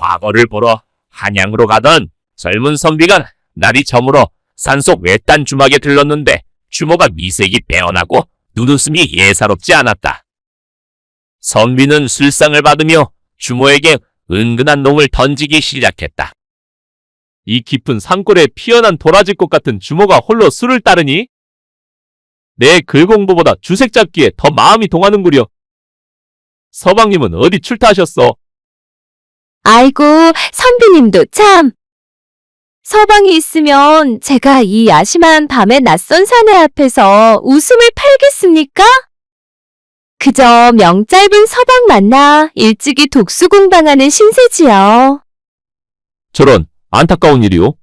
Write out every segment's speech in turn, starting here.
과거를 보러 한양으로 가던 젊은 선비가 날이 저물어 산속 외딴 주막에 들렀는데 주모가 미색이 빼어나고 눈웃음이 예사롭지 않았다. 선비는 술상을 받으며 주모에게 은근한 농을 던지기 시작했다. 이 깊은 산골에 피어난 도라지꽃 같은 주모가 홀로 술을 따르니 내 글공부보다 주색 잡기에 더 마음이 동하는구려. 서방님은 어디 출타하셨어? 아이고, 선비님도 참. 서방이 있으면 제가 이 야심한 밤의 낯선 사내 앞에서 웃음을 팔겠습니까? 그저 명짧은 서방 만나 일찍이 독수 공방하는 신세지요. 저런 안타까운 일이오.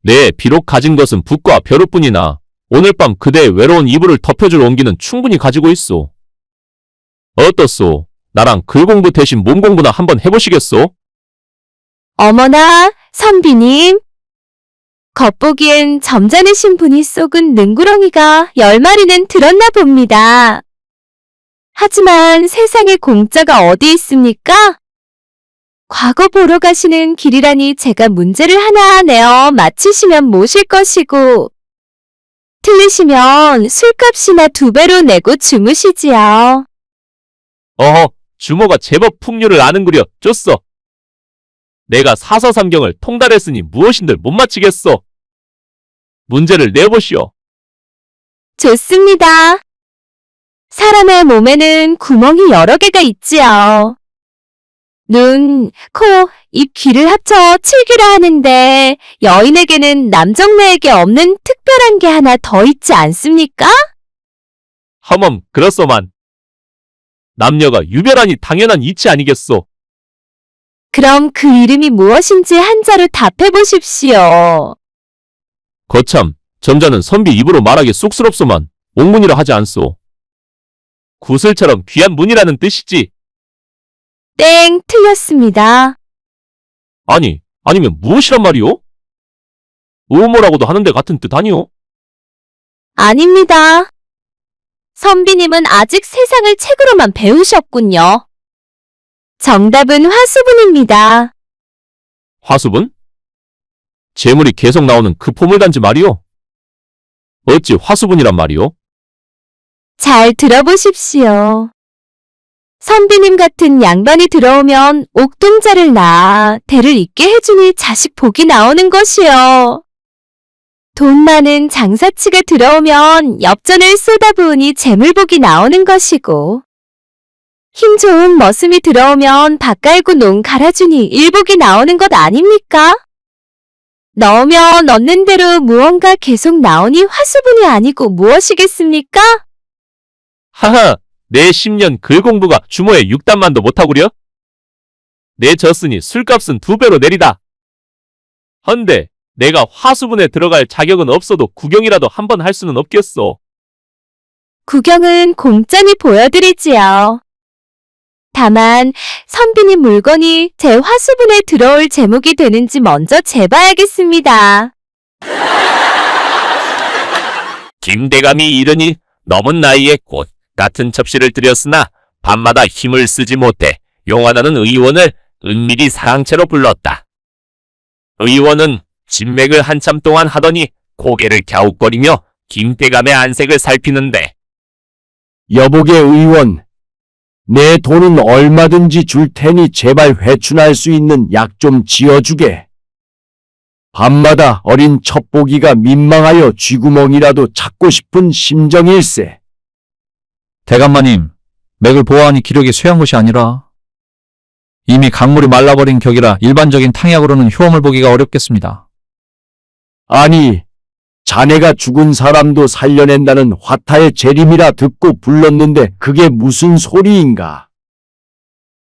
네, 비록 가진 것은 붓과 벼루뿐이나 오늘 밤 그대의 외로운 이불을 덮여줄 온기는 충분히 가지고 있소. 어떻소? 나랑 글공부 대신 몸공부나 한번 해보시겠소? 어머나, 선비님. 겉보기엔 점잖으신 분이 쏘은 능구렁이가 10마리는 들었나 봅니다. 하지만 세상에 공짜가 어디 있습니까? 과거 보러 가시는 길이라니 제가 문제를 하나 내어 맞히시면 모실 것이고 틀리시면 술값이나 2배로 내고 주무시지요. 어허, 주모가 제법 풍류를 아는구려. 쫓어. 내가 사서삼경을 통달했으니 무엇인들 못 맞히겠소. 문제를 내보시오. 좋습니다. 사람의 몸에는 구멍이 여러 개가 있지요. 눈, 코, 입, 귀를 합쳐 7귀라 하는데 여인에게는 남정네에게 없는 특별한 게 하나 더 있지 않습니까? 허멈, 그렇소만. 남녀가 유별하니 당연한 이치 아니겠소. 그럼 그 이름이 무엇인지 한자로 답해 보십시오. 거참, 점자는 선비 입으로 말하기 쑥스럽소만 옥문이라 하지 않소. 구슬처럼 귀한 문이라는 뜻이지. 땡, 틀렸습니다. 아니면 무엇이란 말이오? 우모라고도 하는데 같은 뜻 아니오? 아닙니다. 선비님은 아직 세상을 책으로만 배우셨군요. 정답은 화수분입니다. 화수분? 재물이 계속 나오는 그 포물단지 말이오? 어찌 화수분이란 말이오? 잘 들어보십시오. 선비님 같은 양반이 들어오면 옥동자를 낳아 대를 잇게 해주니 자식 복이 나오는 것이요. 돈 많은 장사치가 들어오면 엽전을 쏟아부으니 재물복이 나오는 것이고 힘 좋은 머슴이 들어오면 밭 갈고 농 갈아주니 일복이 나오는 것 아닙니까? 넣으면 넣는 대로 무언가 계속 나오니 화수분이 아니고 무엇이겠습니까? 하하, 내 10년 글공부가 주모의 6단만도 못하구려? 내 졌으니 술값은 2배로 내리다. 헌데 내가 화수분에 들어갈 자격은 없어도 구경이라도 한번 할 수는 없겠소. 구경은 공짜니 보여드리지요. 다만 선비님 물건이 제 화수분에 들어올 제목이 되는지 먼저 재봐야겠습니다. 김대감이 이르니 넘은 나이에 꽃 같은 첩시를 들였으나 밤마다 힘을 쓰지 못해 용하다는 의원을 은밀히 사랑채로 불렀다. 의원은 진맥을 한참 동안 하더니 고개를 갸웃거리며 김대감의 안색을 살피는데 여보게 의원, 내 돈은 얼마든지 줄 테니 제발 회춘할 수 있는 약 좀 지어주게. 밤마다 어린 첩보기가 민망하여 쥐구멍이라도 찾고 싶은 심정일세. 대감마님, 맥을 보아하니 기력이 쇠한 것이 아니라 이미 강물이 말라버린 격이라 일반적인 탕약으로는 효험을 보기가 어렵겠습니다. 아니, 자네가 죽은 사람도 살려낸다는 화타의 재림이라 듣고 불렀는데 그게 무슨 소리인가?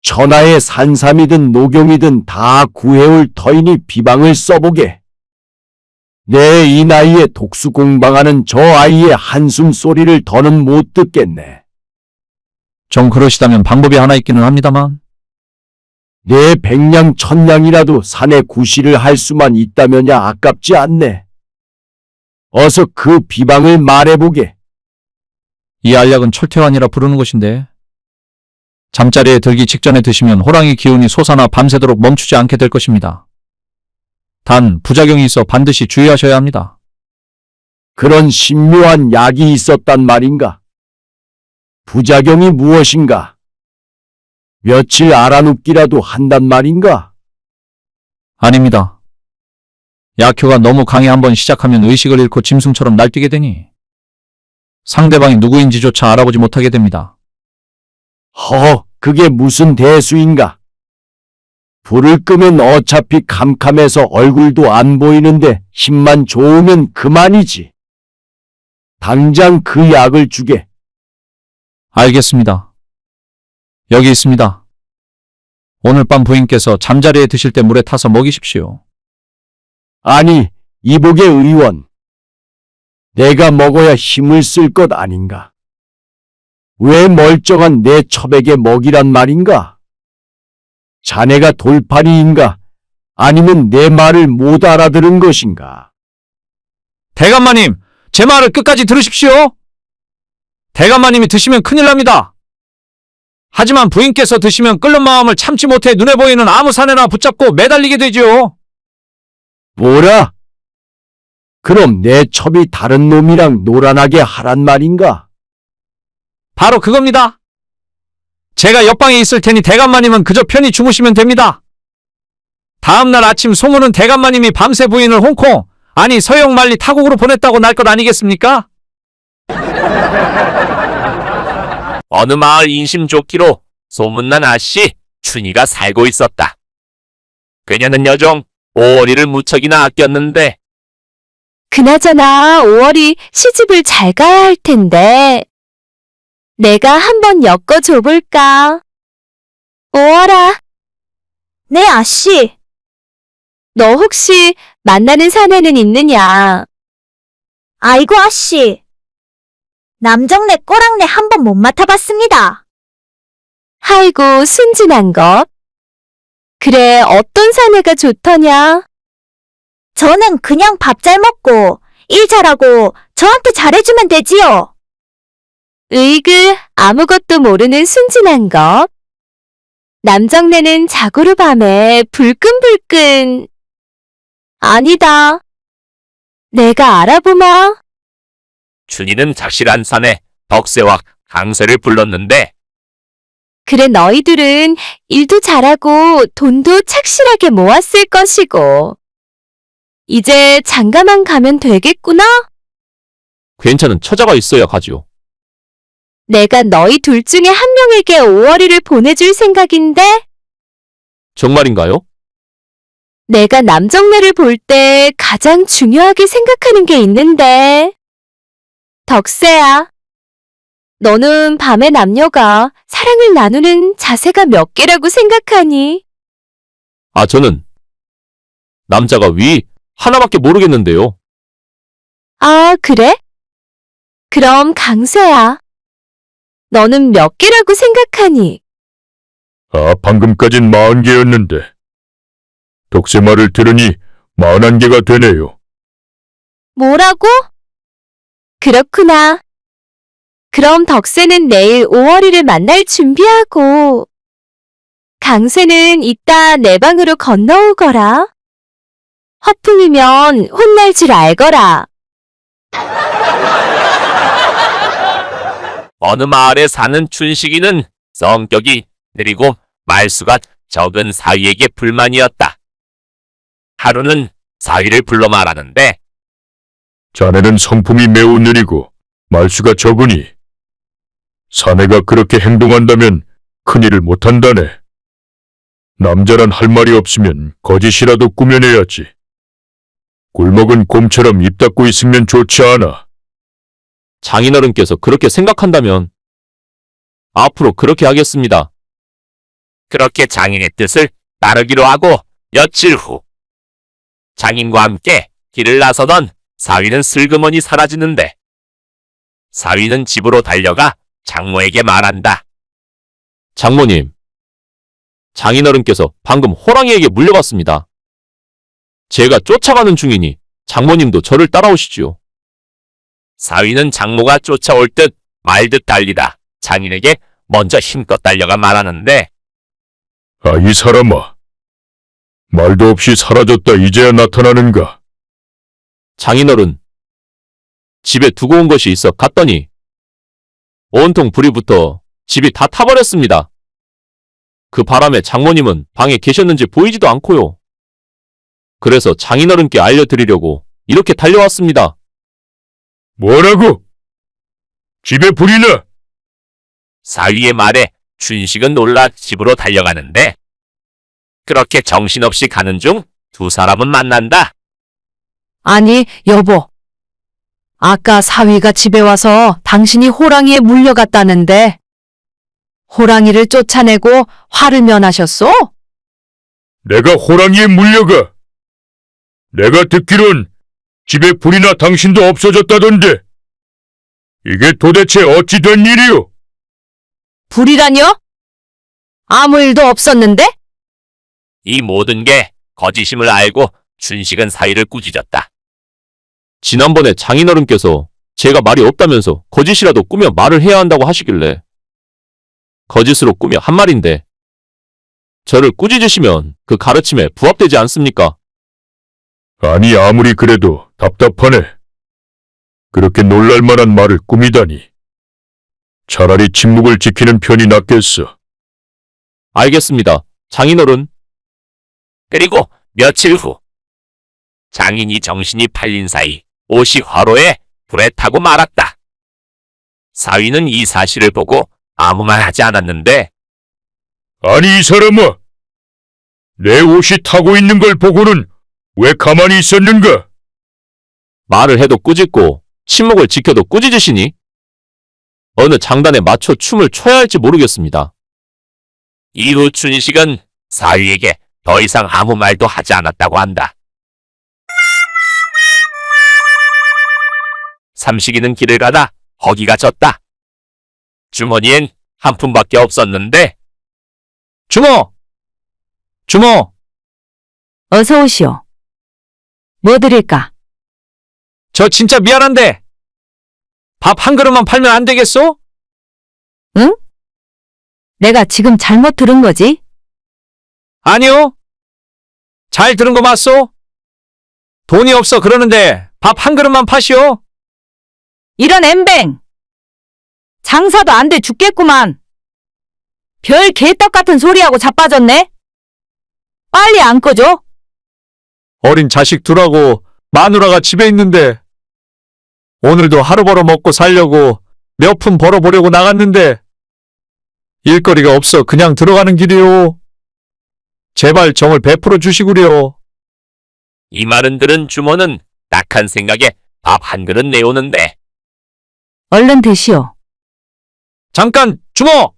천하의 산삼이든 녹용이든 다 구해올 터이니 비방을 써보게. 내 이 나이에 독수 공방하는 저 아이의 한숨 소리를 더는 못 듣겠네. 좀 그러시다면 방법이 하나 있기는 합니다만 내 백냥 천냥이라도 산에 구실을 할 수만 있다면야 아깝지 않네. 어서 그 비방을 말해보게. 이 알약은 철퇴환이라 부르는 것인데 잠자리에 들기 직전에 드시면 호랑이 기운이 솟아나 밤새도록 멈추지 않게 될 것입니다. 단 부작용이 있어 반드시 주의하셔야 합니다. 그런 신묘한 약이 있었단 말인가? 부작용이 무엇인가? 며칠 알아눕기라도 한단 말인가? 아닙니다. 약효가 너무 강해 한번 시작하면 의식을 잃고 짐승처럼 날뛰게 되니 상대방이 누구인지조차 알아보지 못하게 됩니다. 그게 무슨 대수인가? 불을 끄면 어차피 캄캄해서 얼굴도 안 보이는데 힘만 좋으면 그만이지. 당장 그 약을 주게. 알겠습니다. 여기 있습니다. 오늘 밤 부인께서 잠자리에 드실 때 물에 타서 먹이십시오. 아니, 이복의 의원. 내가 먹어야 힘을 쓸 것 아닌가? 왜 멀쩡한 내 첩에게 먹이란 말인가? 자네가 돌팔이인가? 아니면 내 말을 못 알아들은 것인가? 대감마님, 제 말을 끝까지 들으십시오. 대감마님이 드시면 큰일 납니다. 하지만 부인께서 드시면 끓는 마음을 참지 못해 눈에 보이는 아무 산에나 붙잡고 매달리게 되지요. 뭐라? 그럼 내 첩이 다른 놈이랑 놀아나게 하란 말인가? 바로 그겁니다. 제가 옆방에 있을 테니 대감마님은 그저 편히 주무시면 됩니다. 다음날 아침 소문은 대감마님이 밤새 부인을 홍콩, 아니 서영만리 타국으로 보냈다고 날 것 아니겠습니까? 어느 마을 인심 좋기로 소문난 아씨 춘희가 살고 있었다. 그녀는 여종 5월이를 무척이나 아꼈는데 그나저나 5월이 시집을 잘 가야 할 텐데 내가 한번 엮어줘볼까? 5월아. 네, 아씨. 너 혹시 만나는 사내는 있느냐? 아이고, 아씨. 남정네 꼬랑내 한번 못 맡아봤습니다. 아이고, 순진한 것. 그래, 어떤 사내가 좋더냐? 저는 그냥 밥 잘 먹고 일 잘하고 저한테 잘해주면 되지요. 으이그, 아무것도 모르는 순진한 것. 남정네는 자고로 밤에 불끈불끈. 아니다. 내가 알아보마. 춘희는 착실한 사내 덕세와 강세를 불렀는데 그래, 너희들은 일도 잘하고 돈도 착실하게 모았을 것이고. 이제 장가만 가면 되겠구나? 괜찮은 처자가 있어야 가지요. 내가 너희 둘 중에 한 명에게 5월이를 보내줄 생각인데 정말인가요? 내가 남정네를 볼 때 가장 중요하게 생각하는 게 있는데 덕세야. 너는 밤에 남녀가 사랑을 나누는 자세가 몇 개라고 생각하니? 아, 저는 남자가 위 하나밖에 모르겠는데요. 아, 그래? 그럼 강세야. 너는 몇 개라고 생각하니? 방금까진 40개였는데. 덕세 말을 들으니 41개가 되네요. 뭐라고? 그렇구나. 그럼 덕세는 내일 5월이를 만날 준비하고 강세는 이따 내 방으로 건너오거라. 허풍이면 혼날 줄 알거라. 어느 마을에 사는 춘식이는 성격이 느리고 말수가 적은 사위에게 불만이었다. 하루는 사위를 불러 말하는데 자네는 성품이 매우 느리고 말수가 적으니 사내가 그렇게 행동한다면 큰일을 못한다네. 남자란 할 말이 없으면 거짓이라도 꾸며내야지. 굴먹은 곰처럼 입 닫고 있으면 좋지 않아. 장인어른께서 그렇게 생각한다면 앞으로 그렇게 하겠습니다. 그렇게 장인의 뜻을 따르기로 하고 며칠 후 장인과 함께 길을 나서던 사위는 슬그머니 사라지는데 사위는 집으로 달려가 장모에게 말한다. 장모님, 장인어른께서 방금 호랑이에게 물려갔습니다. 제가 쫓아가는 중이니 장모님도 저를 따라오시지요. 사위는 장모가 쫓아올 듯 말 듯 달리다 장인에게 먼저 힘껏 달려가 말하는데 아, 이 사람아. 말도 없이 사라졌다 이제야 나타나는가? 장인어른, 집에 두고 온 것이 있어 갔더니 온통 불이 붙어 집이 다 타버렸습니다. 그 바람에 장모님은 방에 계셨는지 보이지도 않고요. 그래서 장인어른께 알려드리려고 이렇게 달려왔습니다. 뭐라고? 집에 불이 나? 사위의 말에 춘식은 놀라 집으로 달려가는데 그렇게 정신없이 가는 중 두 사람은 만난다. 아니, 여보. 아까 사위가 집에 와서 당신이 호랑이에 물려갔다는데 호랑이를 쫓아내고 화를 면하셨소? 내가 호랑이에 물려가. 내가 듣기론 집에 불이 나 당신도 없어졌다던데. 이게 도대체 어찌 된 일이오? 불이라뇨? 아무 일도 없었는데? 이 모든 게 거짓임을 알고 춘식은 사위를 꾸짖었다. 지난번에 장인어른께서 제가 말이 없다면서 거짓이라도 꾸며 말을 해야 한다고 하시길래 거짓으로 꾸며 한 말인데 저를 꾸짖으시면 그 가르침에 부합되지 않습니까? 아니 아무리 그래도 답답하네. 그렇게 놀랄만한 말을 꾸미다니. 차라리 침묵을 지키는 편이 낫겠어. 알겠습니다. 장인어른. 그리고 며칠 후 장인이 정신이 팔린 사이 옷이 화로에 불에 타고 말았다. 사위는 이 사실을 보고 아무 말 하지 않았는데 아니 이 사람아. 내 옷이 타고 있는 걸 보고는 왜 가만히 있었는가? 말을 해도 꾸짖고 침묵을 지켜도 꾸짖으시니 어느 장단에 맞춰 춤을 춰야 할지 모르겠습니다. 이후 춘식은 사위에게 더 이상 아무 말도 하지 않았다고 한다. 삼식이는 길을 가다 허기가 졌다. 주머니엔 한 푼밖에 없었는데 주모! 주모! 어서 오시오. 뭐 드릴까? 저 진짜 미안한데 밥 한 그릇만 팔면 안 되겠소? 내가 지금 잘못 들은 거지? 아니요. 잘 들은 거 맞소? 돈이 없어 그러는데 밥 한 그릇만 파시오. 이런 엠뱅! 장사도 안 돼 죽겠구만. 별 개떡 같은 소리하고 자빠졌네? 빨리 안 꺼줘. 어린 자식 둘하고 마누라가 집에 있는데 오늘도 하루 벌어 먹고 살려고 몇 푼 벌어보려고 나갔는데 일거리가 없어 그냥 들어가는 길이요. 제발 정을 베풀어 주시구려. 이 말은 들은 주모는 딱한 생각에 밥 한 그릇 내오는데 얼른 드시오. 잠깐 주모!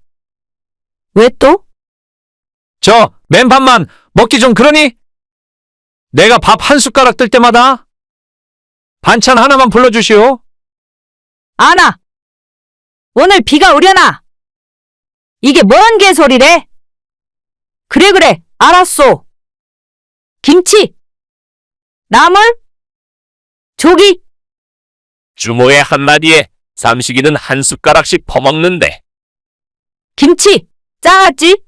왜 또? 저 맨밥만 먹기 좀 그러니? 내가 밥 한 숟가락 뜰 때마다 반찬 하나만 불러주시오. 아나! 오늘 비가 오려나? 이게 뭔 개소리래? 그래, 알았소. 김치! 나물? 조기? 주모의 한마디에 삼식이는 한 숟가락씩 퍼먹는데 김치! 짜았지?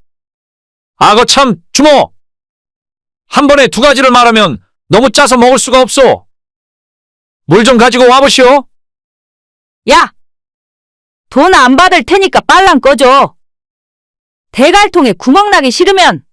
아거 참 주모! 한 번에 두 가지를 말하면 너무 짜서 먹을 수가 없소. 물 좀 가지고 와보시오. 야! 돈 안 받을 테니까 빨랑 꺼줘. 대갈통에 구멍 나기 싫으면